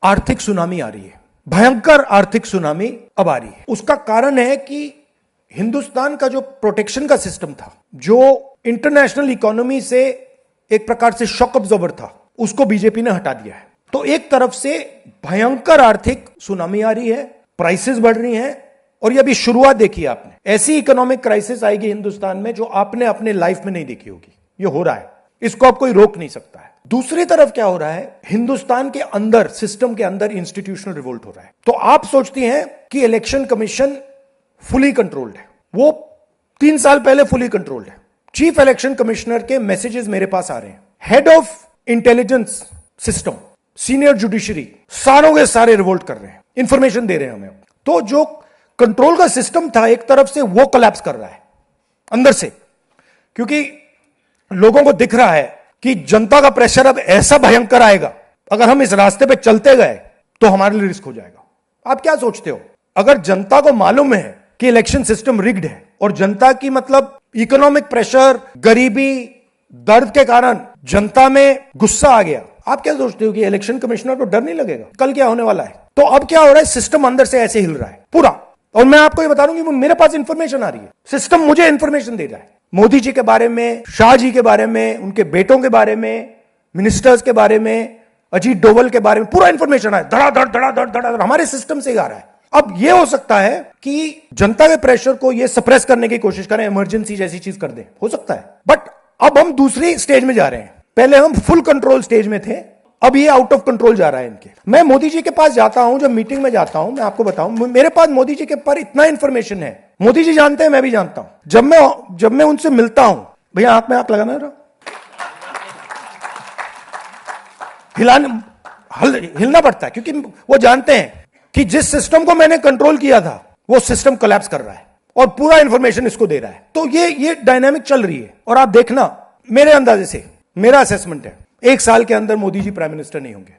आर्थिक सुनामी आ रही है, भयंकर आर्थिक सुनामी अब आ रही है। उसका कारण है कि हिंदुस्तान का जो प्रोटेक्शन का सिस्टम था, जो इंटरनेशनल इकोनॉमी से एक प्रकार से शॉक अब्जॉर्बर था, उसको बीजेपी ने हटा दिया है। तो एक तरफ से भयंकर आर्थिक सुनामी आ रही है, प्राइसेस बढ़ रही हैं, और ये अभी शुरुआत देखी आपने। ऐसी इकोनॉमिक क्राइसिस आएगी हिंदुस्तान में जो आपने अपने लाइफ में नहीं देखी होगी। ये हो रहा है, इसको अब कोई रोक नहीं सकता है। दूसरी तरफ क्या हो रहा है, हिंदुस्तान के अंदर, सिस्टम के अंदर इंस्टीट्यूशनल रिवोल्ट हो रहा है। तो आप सोचती हैं कि इलेक्शन कमीशन फुली कंट्रोल्ड है। वो 3 साल पहले फुली कंट्रोल्ड है। चीफ इलेक्शन कमिश्नर के मैसेजेस मेरे पास आ रहे हैं, head of intelligence system, senior judiciary, सारों के सारे रिवोल्ट कर रहे हैं, इंफॉर्मेशन दे रहे हैं हमें। तो जो कंट्रोल का सिस्टम था एक तरफ से, वो कोलैप्स कर रहा है अंदर से, क्योंकि लोगों को दिख रहा है कि जनता का प्रेशर अब ऐसा भयंकर आएगा, अगर हम इस रास्ते पे चलते गए तो हमारे लिए रिस्क हो जाएगा। आप क्या सोचते हो, अगर जनता को मालूम है कि इलेक्शन सिस्टम रिग्ड है और जनता की मतलब इकोनॉमिक प्रेशर, गरीबी, दर्द के कारण जनता में गुस्सा आ गया, आप क्या सोचते हो कि इलेक्शन कमिश्नर को डर नहीं लगेगा कल क्या होने वाला है? तो अब क्या हो रहा है, सिस्टम अंदर से ऐसे हिल रहा है पूरा। और मैं आपको ये बता दूं कि मेरे पास इंफॉर्मेशन आ रही है, सिस्टम मुझे इंफॉर्मेशन दे रहा है, मोदी जी के बारे में, शाह जी के बारे में, उनके बेटों के बारे में, मिनिस्टर्स के बारे में, अजीत डोवल के बारे में, पूरा इंफॉर्मेशन है, धड़ाधड़ धड़ाधड़ धड़ाधड़ हमारे सिस्टम से आ रहा है। अब यह हो सकता है कि जनता के प्रेशर को यह सप्रेस करने की कोशिश करें, इमरजेंसी जैसी चीज कर दें, हो सकता है। बट अब हम दूसरी स्टेज में जा रहे हैं। पहले हम फुल कंट्रोल स्टेज में थे, अब ये आउट ऑफ कंट्रोल जा रहा है इनके। मैं मोदी जी के पास जाता हूं, जब मीटिंग में जाता हूं, मैं आपको बताऊं, मेरे पास मोदी जी के पर इतना इंफॉर्मेशन है, मोदी जी जानते हैं, मैं भी जानता हूं। जब मैं उनसे मिलता हूं, भैया आंख में आंख लगाना रहा, हिलना पड़ता है, क्योंकि वो जानते हैं कि जिस सिस्टम को मैंने कंट्रोल किया था वो सिस्टम कोलैप्स कर रहा है और पूरा इंफॉर्मेशन इसको दे रहा है। तो ये डायनामिक चल रही है। और आप देखना, मेरे अंदाजे से, मेरा असेसमेंट है, 1 साल के अंदर मोदी जी प्राइम मिनिस्टर नहीं होंगे।